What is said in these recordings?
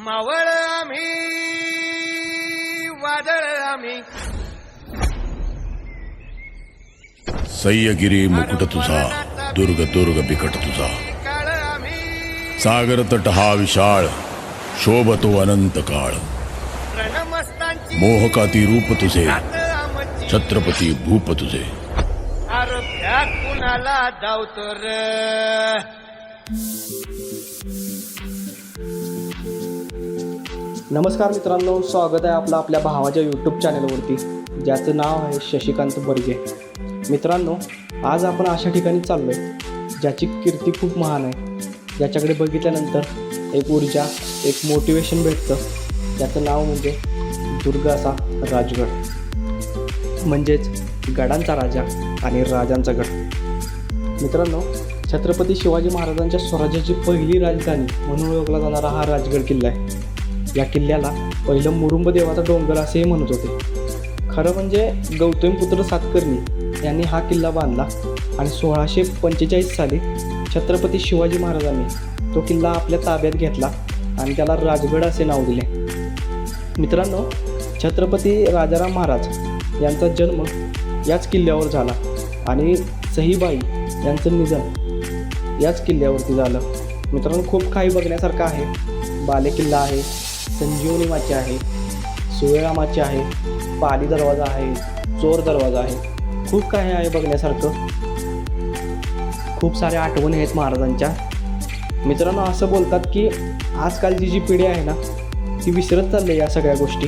मावळ आम्ही वादळ आम्ही सह्यगिरी मुकुट तुझा दुर्ग दुर्ग बिकट तुझा काळ आम्ही सागर तट हा विशाळ शोभतो अनंत काळ रणमस्तांची मोहकाती रूप तुझे रात आमची छत्रपती भूप तुझे आरोग्यात कुणाला धावतो र नमस्कार मित्रांनो, स्वागत आहे आपलं आपल्या भावाच्या यूट्यूब चॅनलवरती, ज्याचं नाव आहे शशिकांत बर्गे. मित्रांनो, आज आपण अशा ठिकाणी चाललो आहे ज्याची कीर्ती खूप महान आहे, ज्याच्याकडे बघितल्यानंतर एक ऊर्जा, एक मोटिवेशन भेटतं. त्याचं नाव म्हणजे दुर्ग असा राजगड, म्हणजेच गडांचा राजा आणि राजांचा गड. मित्रांनो, छत्रपती शिवाजी महाराजांच्या स्वराज्याची पहिली राजधानी म्हणून ओळखला जाणारा हा राजगड किल्ला आहे. या किल्ल्याला पहिलं मुरुंब देवाचा डोंगर असेही म्हणत होते. खरं म्हणजे गौतमीपुत्र सातकर्णी यांनी हा किल्ला बांधला आणि 1645 साली छत्रपती शिवाजी महाराजांनी तो किल्ला आपल्या ताब्यात घेतला आणि त्याला राजगड असे नाव दिले. मित्रांनो, छत्रपती राजाराम महाराज यांचा जन्म याच किल्ल्यावर झाला आणि सईबाई यांचं निधन याच किल्ल्यावरती झालं. मित्रांनो, खूप काही बघण्यासारखं आहे. बालेकिल्ला आहे, संजीवनी माची आहे, सुवेळा माची आहे, पाली दरवाजा आहे, चोर दरवाजा आहे. खूप काही आहे बघण्यासारखं. खूप साऱ्या आठवणी आहेत महाराजांच्या. मित्रांनो, असं बोलतात की आजकालची जी पिढी आहे ना, ती विसरत चालली या सगळ्या गोष्टी,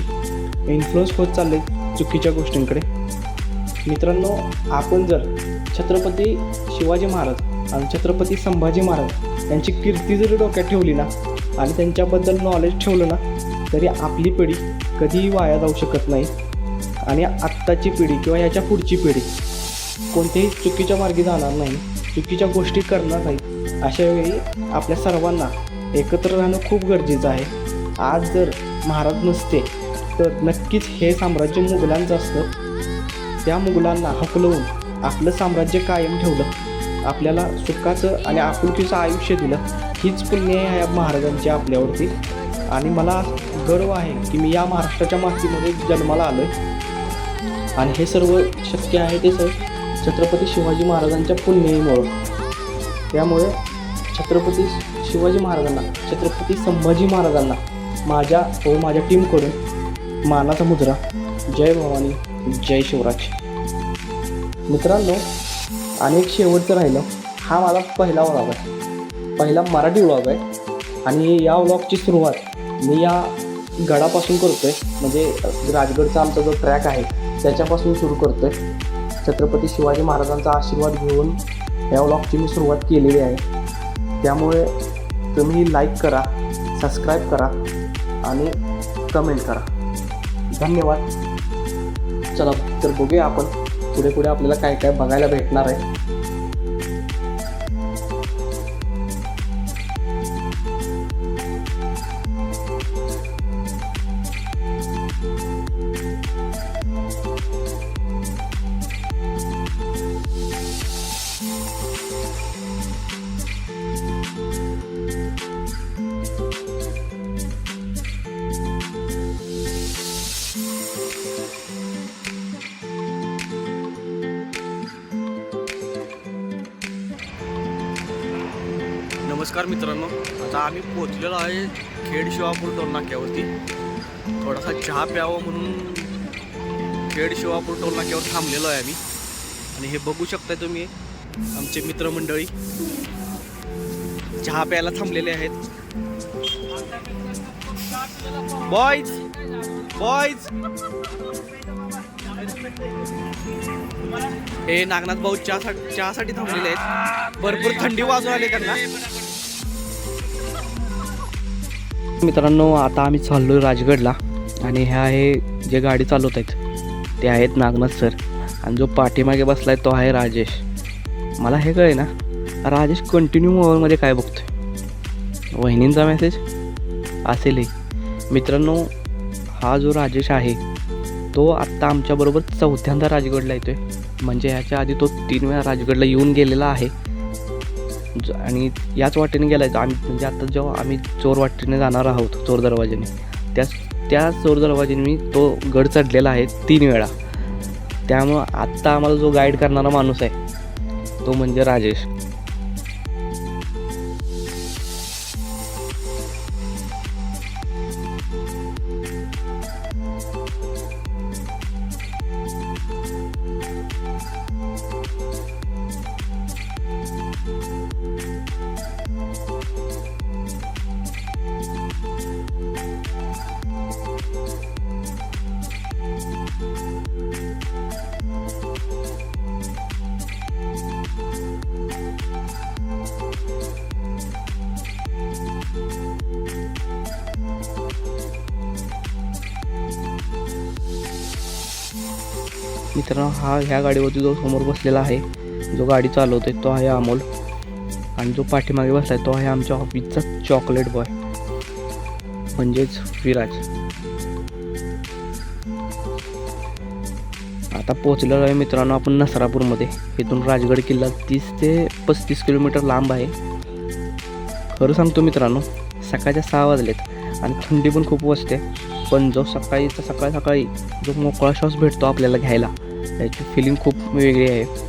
इन्फ्लुअन्स होत चालले चुकीच्या गोष्टींकडे. मित्रांनो, आपण जर छत्रपती शिवाजी महाराज आणि छत्रपती संभाजी महाराज यांची कीर्ती जरी डोक्यात ठेवली ना आणि त्यांच्याबद्दल नॉलेज ठेवलं ना, तरी आपली पिढी कधीही वाया जाऊ शकत नाही. आणि आत्ताची पिढी किंवा याच्या पुढची पिढी कोणत्याही चुकीच्या मार्गी जाणार नाही, चुकीच्या गोष्टी करणार नाही. अशा वेळी आपल्या सर्वांना एकत्र राहणं खूप गरजेचं आहे. आज जर महाराज नसते तर नक्कीच हे साम्राज्य मुघलांचं असतं. त्या मुघलांना हकलवून आपलं साम्राज्य कायम ठेवलं, आपल्याला सुखाचं आणि आपुलकीचं आयुष्य दिलं. हीच पुण्य आहे महाराजांची आपल्यावरती. आणि मला गर्व आहे की मी या महाराष्ट्राच्या मातीमध्ये जन्माला आलो आहे आणि हे सर्व शक्य आहे ते छत्रपती शिवाजी महाराजांच्या पुण्याईमुळं. त्यामुळे छत्रपती शिवाजी महाराजांना, छत्रपती संभाजी महाराजांना माझ्या माझ्या टीमकडून मानाचा मुद्रा. जय भवानी, जय शिवराज. मित्रांनो, आणि एक शेवटचं राहिलं, हा माझा पहिला व्लॉग आहे, पहिला मराठी व्लॉग आहे. आणि या व्लॉगची सुरुवात मी या गडापासून करतो आहे, म्हणजे राजगडचा आमचा जो ट्रॅक आहे त्याच्यापासून सुरू करतो आहे. छत्रपती शिवाजी महाराजांचा आशीर्वाद घेऊन या व्लॉगची मी सुरुवात केलेली आहे. त्यामुळे तुम्ही लाईक करा, सबस्क्राईब करा आणि कमेंट करा. धन्यवाद. चला तर बघूया आपण पुढे पुढे आपल्याला काय काय बघायला भेटणार आहे. नमस्कार मित्रांनो, आता आम्ही पोचलेलो आहे खेड शिवापूर टोल नाक्यावरती. थोडासा चहा प्यावं म्हणून खेड शिवापूर टोल नाक्यावर थांबलेलो आहे आम्ही. आणि हे बघू शकताय तुम्ही, आमचे मित्रमंडळी चहा प्यायला थांबलेले आहेत. बॉयज बॉयज हे नागनाथ भाऊ चहासाठी थांबलेले आहेत. भरपूर थंडी वाजून आली त्यांना. मित्रांनो, आता आम्ही चाललो राजगडला आणि हे आहे जे गाडी चालवत आहेत ते आहेत नागनाथ सर, आणि जो पाठीमागे बसला आहे तो आहे राजेश. मला हे कळे ना, राजेश कंटिन्यू मोबाईलमध्ये काय बघतोय, वहिनींचा मेसेज असेलही. मित्रांनो, हा जो राजेश आहे तो आत्ता आमच्याबरोबर 4थ्यांदा राजगडला येतो आहे. म्हणजे ह्याच्या आधी तो 3 वेळा राजगडला येऊन गेलेला आहे. आणि याच वाटेने गेलाय आम्ही, म्हणजे आता जेव्हा आम्ही चोर वाटेने जाणार आहोत चोर दरवाजेने, त्या चोर दरवाजेने मी तो गड चढलेला आहे 3 वेळा. त्यामुळं आत्ता आम्हाला जो गाईड करणारा माणूस आहे तो म्हणजे राजेश. मित्रांनो, ह्या गाडीवरती जो समोर बसलेला आहे, जो गाडी चालवतोय तो आहे अमोल, आणि जो पाठीमागे बसलाय तो आहे आमच्या ऑफिसचा चॉकलेट बॉय म्हणजेच विराज. आता पोहोचलेलो आहे मित्रांनो आपण नसरापूरमध्ये. इथून राजगड किल्ला 30 ते 35 किलोमीटर लांब आहे. खरं सांगतो मित्रांनो, सकाळच्या 6 वाजलेत आणि थंडी पण खूप वाजते, पण जो सकाळी जो मोकळा श्वास भेटतो आपल्याला घ्यायला, याची फिलिंग खूप वेगळी आहे.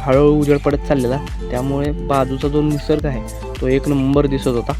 हळूहळू उजेड पडत चाललेला, त्यामुळे बाजूचा जो निसर्ग आहे तो एक नंबर दिसत होता.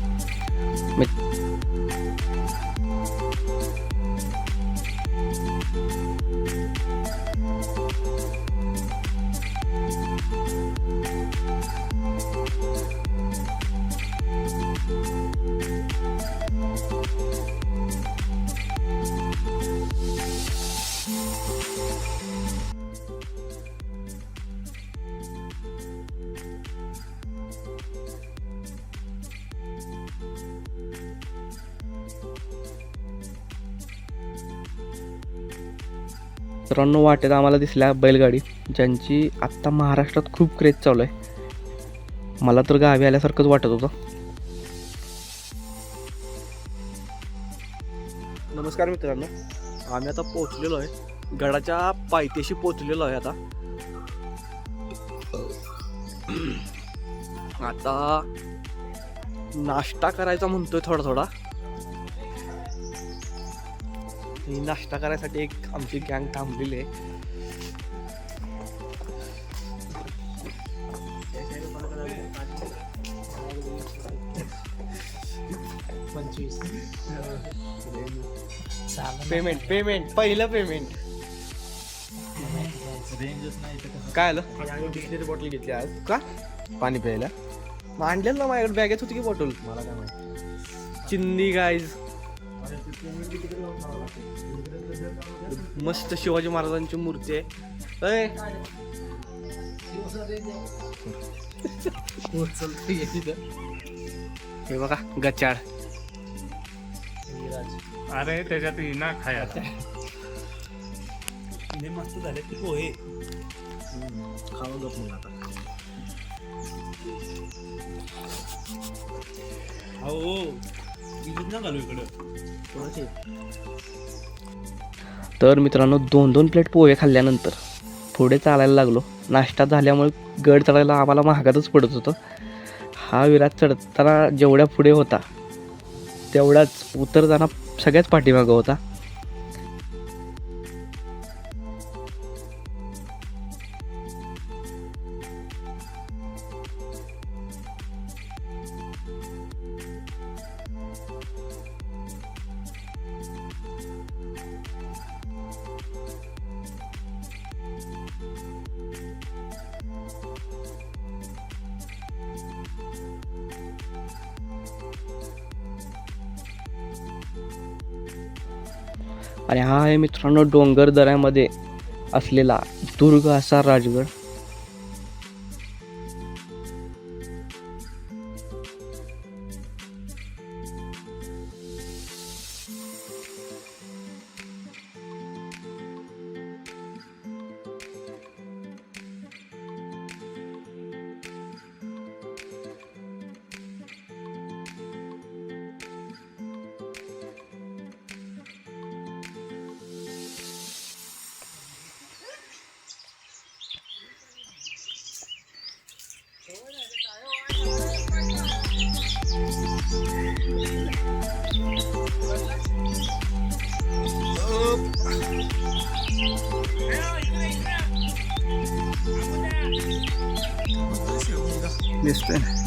मित्रांनो, वाटेत आम्हाला दिसल्या बैलगाडी, ज्यांची आत्ता महाराष्ट्रात खूप क्रेज चालू आहे. मला तर गावी आल्यासारखंच वाटत होतं. नमस्कार मित्रांनो, आम्ही आता पोहोचलेलो आहे गडाच्या पायथ्याशी पोहोचलेलो आहे. आता नाश्ता करायचा म्हणतोय थोडा. नाश्ता करायसाठी एक आमची गँग थांबलेली आहे. पेमेंट पहिलं पेमेंट काय आलं? बिस्लेरी बॉटल घेतली आज का पाणी प्यायला? आणलेलं ना माझ्याकडे बॅगेत होती की बॉटल, मला काय माहिती. चिंदी गाईज, मस्त शिवाजी महाराजांची मूर्ती आहे. हे बघा गचाळ. अरे त्याच्यात ना खाया मस्त झाले ते पोहे. खावं गप म्हणून आता. हो ना घालू इकडं. तर मित्रांनो, 2 प्लेट पोहे खाल्ल्यानंतर पुढे चालायला लागलो. नाश्ता झाल्यामुळे गड चढायला आम्हाला महागातच पडत होतं. हा विराज चढताना जेवढ्या पुढे होता तेवढाच उतरताना सगळ्याच पाठीमागं होता. आणि हा आहे मित्रांनो डोंगर दऱ्यामध्ये असलेला दुर्ग असा राजगड. दिसतोय ना.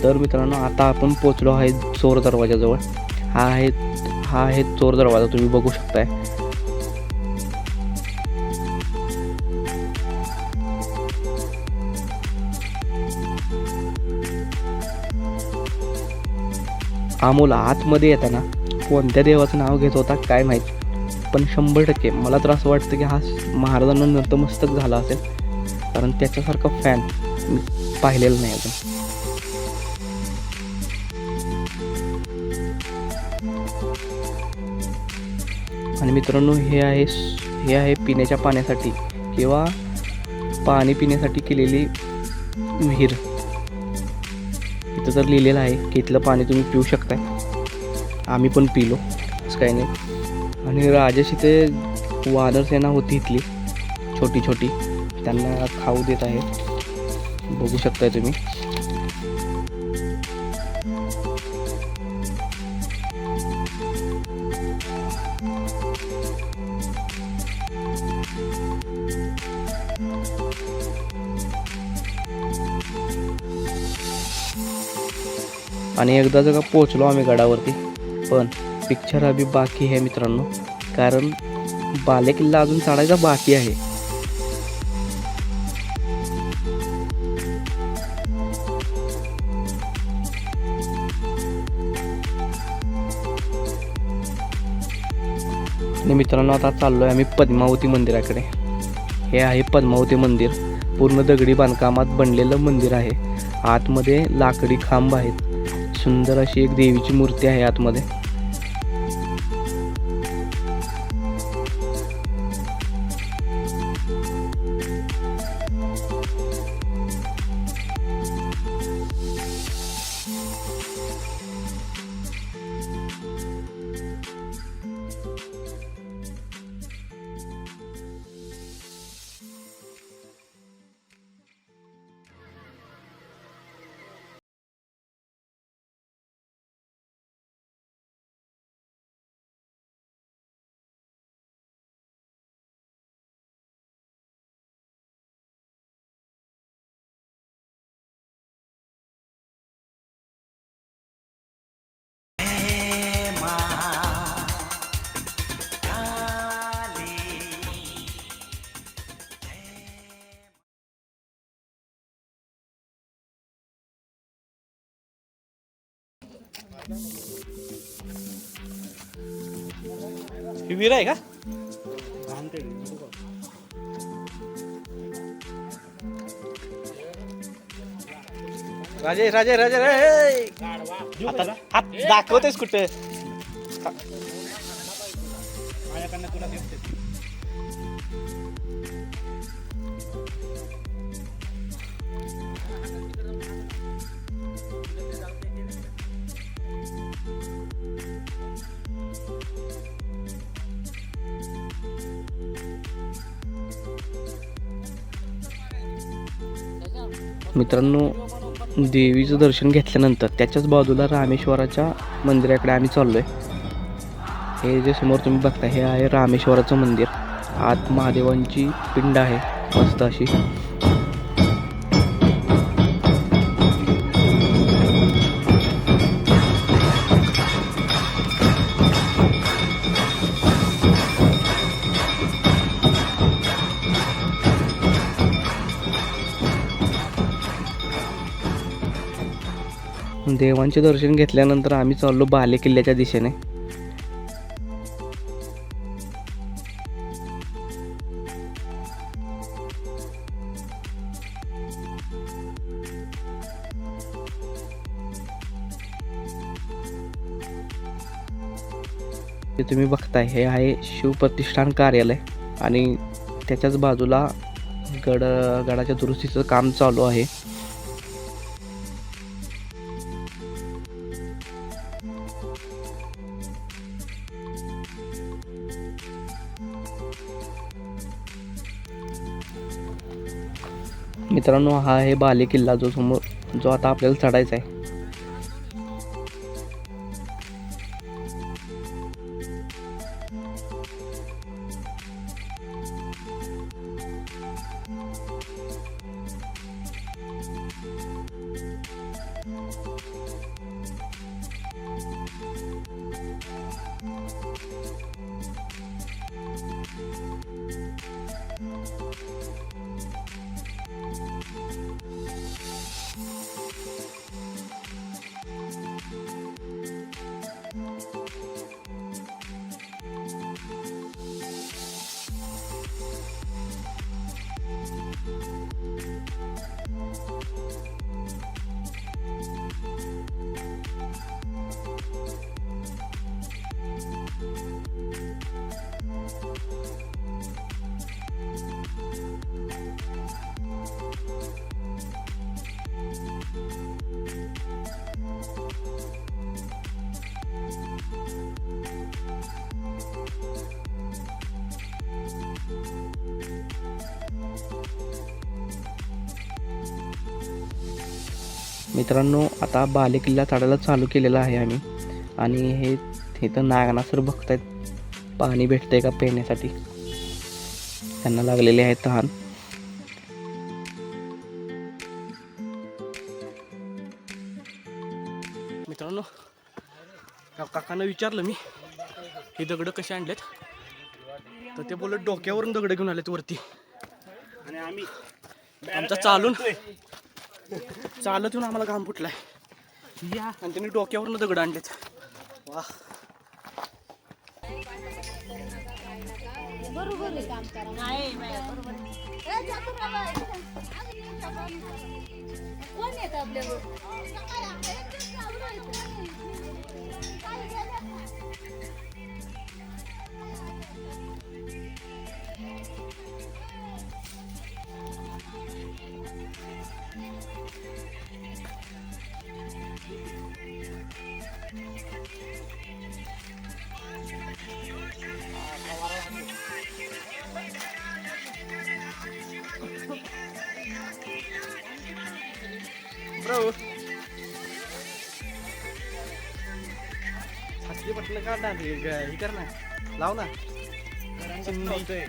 तर मित्रांनो आता आपण पोचलो आहे चोर दरवाजाजवळ. हा आहे चोर दरवाजा, तुम्ही बघू शकताय. अमोल आतमध्ये येताना कोणत्या देवाचं नाव घेत होता काय माहीत, पण 100% मला तर असं वाटतं की हा महाराजांना नतमस्तक झाला असेल, कारण त्याच्यासारखा फॅन मी पाहिलेला नाही अजून. आणि मित्रांनो हे आहे पिण्याच्या पाण्यासाठी किंवा पाणी पिण्यासाठी केलेली विहीर. इथं तर लिहिलेलं आहे की इथलं पाणी तुम्ही पिऊ शकताय. आम्ही पण पिलो, असं काही नाही. आणि राजेश इथे वानरसेना होती इथली छोटी छोटी, त्यांना खाऊ देत आहे, बघू शकताय तुम्ही. आणि एकदा जगा पोचलो आम्ही गडावरती, पण पिक्चर अभी बाकी आहे मित्रांनो, कारण बाले किल्ला अजून चढायचा बाकी आहे. आणि मित्रांनो आता चाललोय आम्ही पद्मावती मंदिराकडे. हे आहे पद्मावती मंदिर. पूर्ण दगडी बांधकामात बनलेलं मंदिर आहे. आतमध्ये लाकडी खांब आहेत. सुंदर अशी एक देवीची मूर्ती आहे आतमध्ये. ही विहीर आहे का? राजे राजे राजे आता हात दाखवतेस कुठे? मित्रांनो, देवीचं दर्शन घेतल्यानंतर त्याच्याच बाजूला रामेश्वराच्या मंदिराकडे आम्ही चाललोय. हे जे समोर तुम्ही बघता हे आहे रामेश्वराचं मंदिर. आत महादेवांची पिंड आहे मस्त अशी. देवांचे दर्शन घेतल्यानंतर आम्ही चाललो बाले किल्ल्याच्या दिशेने. हे तुम्ही बघताय हे आहे शिवप्रतिष्ठान कार्यालय आणि त्याच्याच बाजूला गडाच्या दुरुस्तीचं काम चालू आहे. मित्रांनो, हा आहे बाले किल्ला जो आता आपल्याला चढायचा आहे. मित्रांनो, आता बाले किल्ला चढायला चालू केलेला आहे आम्ही. आणि हे इथं नागनासर बघतायत पाणी भेटतंय का पिण्यासाठी. त्यांना लागलेले आहे तहान. मित्रांनो, काकांना विचारलं मी हे दगड कसे आणलेत, तर ते बोलत डोक्यावरून दगड घेऊन आलेत वरती. आणि आम्ही आमचा चालत येऊन आम्हाला घाम फुटलाय आणि त्यांनी डोक्यावरून दगड आणलेत. वा, बरोबर आहे काम करा नाही बरोबर कोण येत आपल्याबरोबर ब्रो छाती पटलं का ना हे कर ना लाव ना चिमणी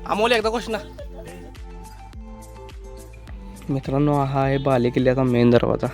अमोल एकदा क्वेश्चन ना मित्रांनो हा आहे बाले किल्ल्याचा मेन दरवाजा.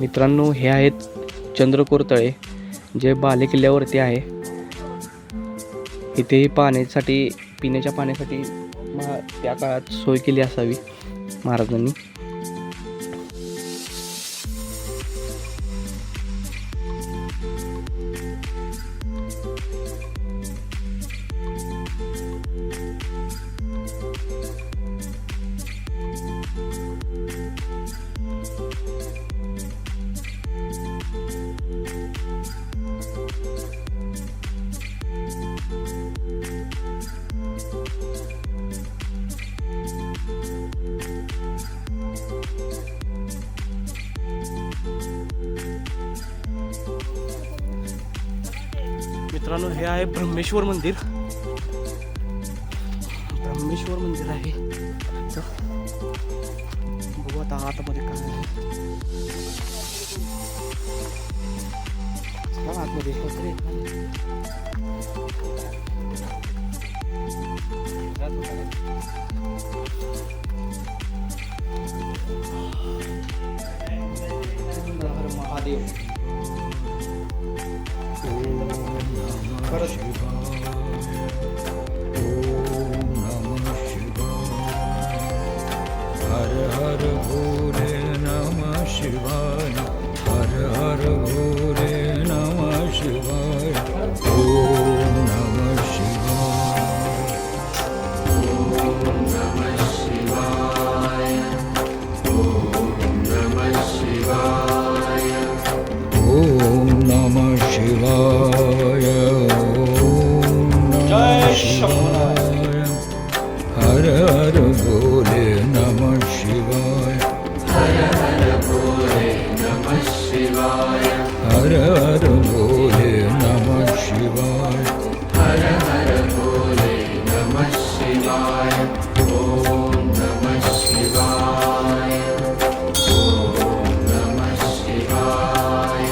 मित्रांनो हे आहेत चंद्रकोर तळे जे बाले किल्ल्यावरती आहे. इथेही पाण्यासाठी पिण्याच्या पाण्यासाठी त्या काळात सोय केली असावी महाराजांनी. मित्रांनो हे आहे ब्रह्मेश्वर मंदिर. ब्रह्मेश्वर मंदिर आहे. बघू आता आतमध्ये काय आहे. चला आतमध्ये महादेव हर हर भोले नमः शिवाय. हर हर भोले नमः शिवाय. ओम नमः शिवाय. ओम नमः शिवाय. ओम नमः शिवाय. ओम नमः शिवाय. ओम नमः शिवाय. हर हर भोले नमः शिवाय. हर हर भोले नमः शिवाय. हर हर भोले नमः शिवाय. हर हर भोले नमः शिवाय. ओम नमः शिवाय. ओम नमः शिवाय.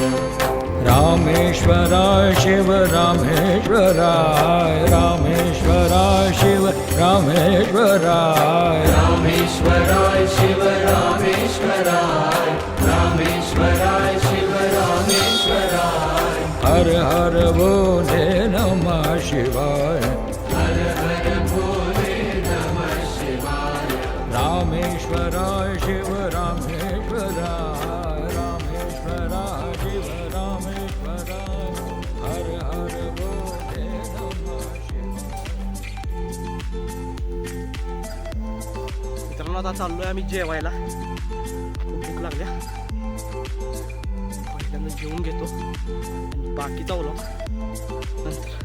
रामेश्वराय शिव रामेश्वराय. रामेश्वराय शिव रामेश्वराय. रामेश्वराय शिव रामेश्वराय. रामेश्वराय शिव रामेश्वराय. हर हर भोले नमः शिवाय. हर हर भोले नमः शिवाय. रामेश्वराय शिव रामेश्वराय. रामेश्वराय शिव रामेश्वराय. हर हर भोले नमः शिवाय. मित्रांनो आता चाललोय आम्ही जेवायला. खूप भूक लागल्या. पहिल्यांदा जेवून घेतो आणि बाकीचा व्लॉग नंतर.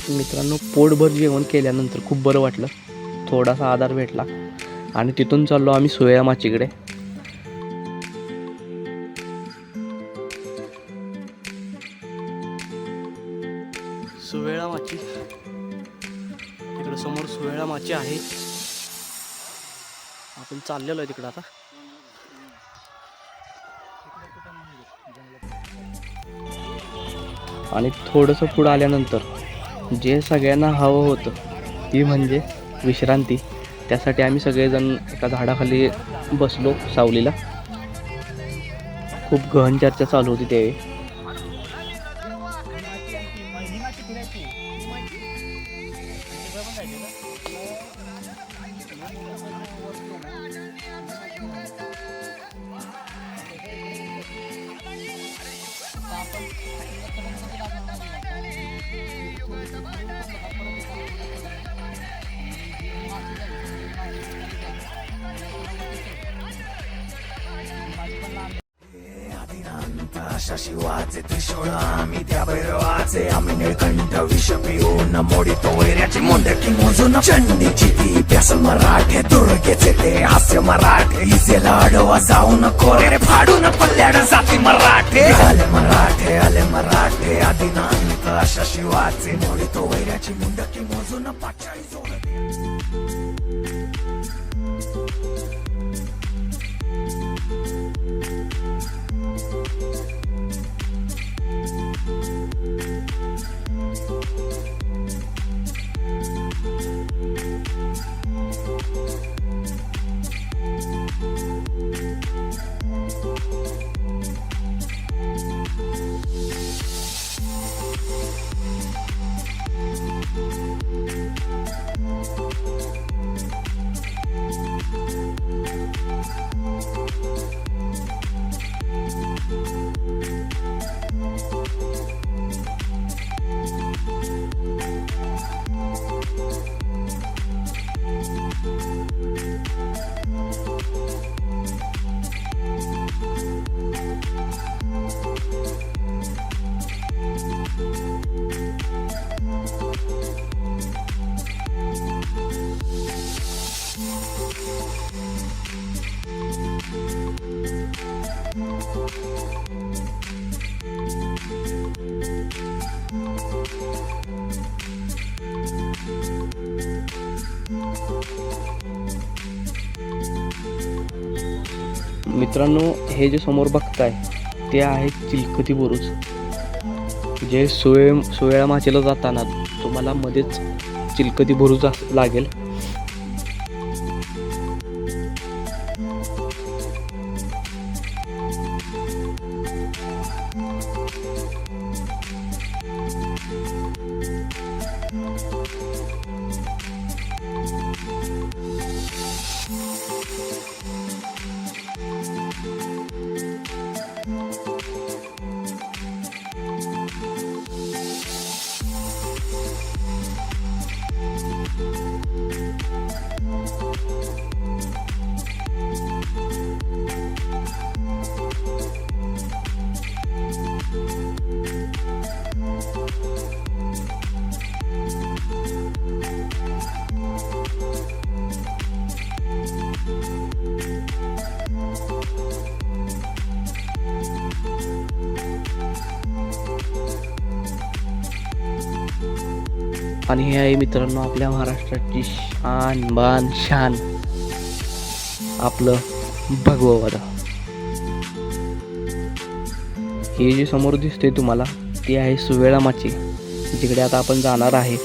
मित्रांनो पोटभर जेवण केल्यानंतर खूप बरं वाटलं, थोडासा आधार भेटला आणि तिथून चाललो आम्ही सोया माचीकडे. सुवेळा माची, तिकडे समोर सुवेळा माची आहे. आपण चाललेलो आहे तिकडं आता. आणि थोडंसं पुढं आल्यानंतर जे सगळ्यांना हवं होतं ती म्हणजे विश्रांती. त्यासाठी आम्ही सगळेजण एका झाडाखाली बसलो सावलीला. खूप गहन चर्चा चालू होती त्यावेळी. अशा शिवाचे त्रिशूळ आम्ही त्या भैरवाचे आम्ही निळकंठ विष पिऊन मोडितो वैऱ्याची मुंडकी मोजून चंडीची ती प्यासल मराठे दुर्गेचे ते हास्य मराठे इसेला आडवा जाऊन कोरे फाडून पल्ल्याड जाती मराठे आले मराठे आदिनांत अशा शिवाचे मोडितो वैऱ्याची मुंडकी मोजून पाचाळी जोड. मित्रांनो, हे जे समोर बघताय ते आहे चिलखती बुरुज. जे सोयळा माचेला जाताना तुम्हाला मध्येच चिलखती बुरुज लागेल. आणि हे आहे मित्रांनो आपल्या महाराष्ट्राची शान बान शान, आपलं भगववाडा. हे जे समोर दिसते तुम्हाला ते आहे सुवेळा माची, जिकडे आता आपण जाणार आहे.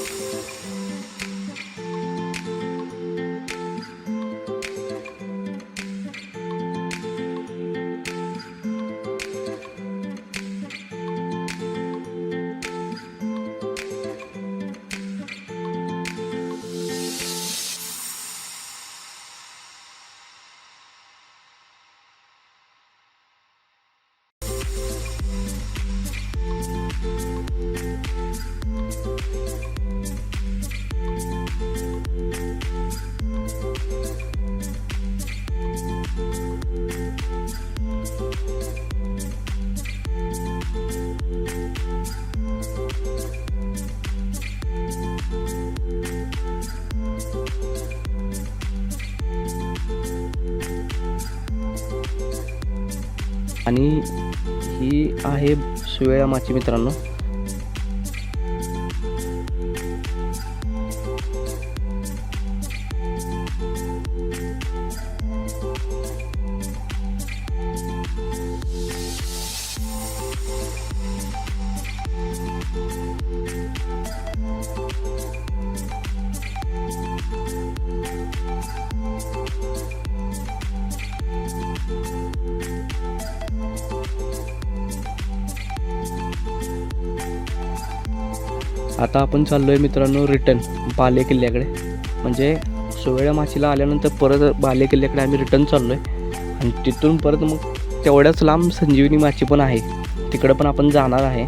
आणि ही आहे सुवेळा माची मित्रांनो. आता आपण चाललो आहे मित्रांनो रिटर्न बाले किल्ल्याकडे. म्हणजे सुवेळा माचीला आल्यानंतर परत बाले किल्ल्याकडे आम्ही रिटर्न चाललो आहे आणि तिथून परत मग तेवढ्याच लांब संजीवनी माची पण आहे, तिकडं पण आपण जाणार आहे.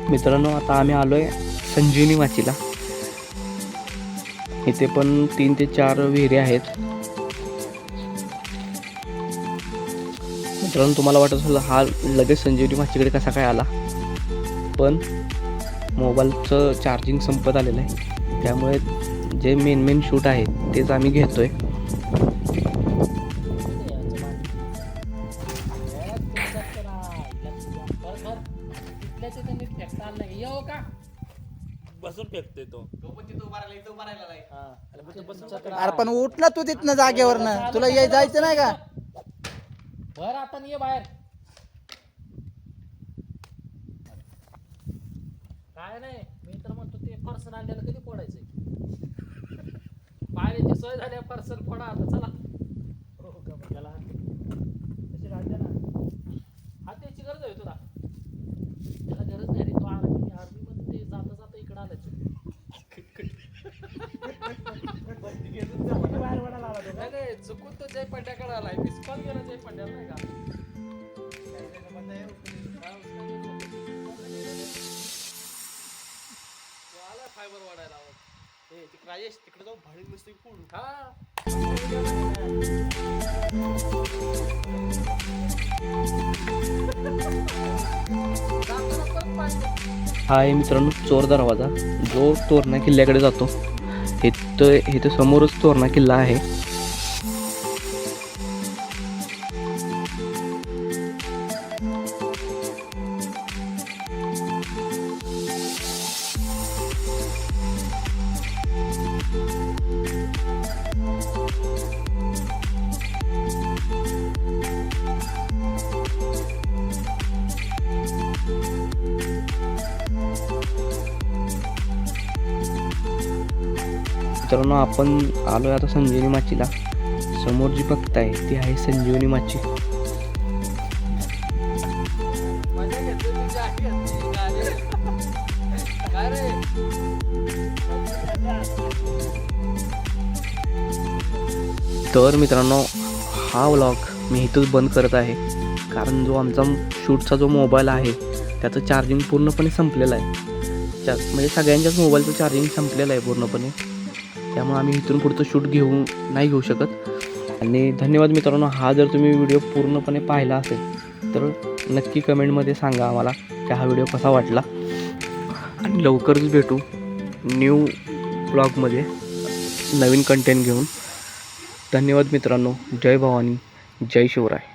मित्रांनो आता आम्ही आलो आहे संजीवनी माचीला. इथे पण 3 ते 4 विहिरी आहेत. मित्रांनो तुम्हाला वाटत असेल हा लगेच संजीवनी माचीकडे कसा काय आला, पण मोबाईलचं चार्जिंग संपत आलेलं आहे, त्यामुळे जे मेन शूट आहे तेच आम्ही घेतोय. बसून फेकतोय तो. अरे पण उठ ना तू तिथनं जागेवरनं, तुला जायचं नाही का? बर आता ये बाहेर. काय नाही, मी तर म्हणतो ते पर्सन आणल्याला कधी फोडायचंय. पाण्याची सोय झाल्या पर्सन फोडा आता चला. हो का मग त्याला तशी राहते ना. हा त्याची गरज आहे तुला. त्याला गरज नाही रे, तो आर्मी मध्ये ते जाता जाता इकडे आला. नाही चुकून तो जय पंड्याकडे आलाय. मिस कॉल गेला जय पंड्याला नाही का. फायबर वाढायला राजेश तिकडे जाऊ भाडी मस्त फोडू. हा आहे मित्रांनो चोर दरवाजा, जो तोरणा किल्ल्याकडे जातो. इथं समोरच तोरणा किल्ला आहे. मित्रांनो आपण आलो आहे आता संजीवनी माचीला. समोर जी बघताय ती आहे संजीवनी माची. तर मित्रांनो हा व्लॉग मी इथंच बंद करत आहे, कारण जो आमचा शूटचा जो मोबाईल आहे त्याचं चार्जिंग पूर्णपणे संपलेलं आहे. म्हणजे सगळ्यांच्याच मोबाईलचं चार्जिंग संपलेलं आहे पूर्णपणे, त्यामुळे आम्ही इथून पुढचं शूट नाही घेऊ शकत. आणि धन्यवाद मित्रांनो. हा जर तुम्ही व्हिडिओ पूर्णपणे पाहिला असेल तर नक्की कमेंटमध्ये सांगा आम्हाला की हा व्हिडिओ कसा वाटला. आणि लवकरच भेटू न्यू ब्लॉगमध्ये नवीन कंटेंट घेऊन. धन्यवाद मित्रांनो. जय भवानी, जय शिवराय.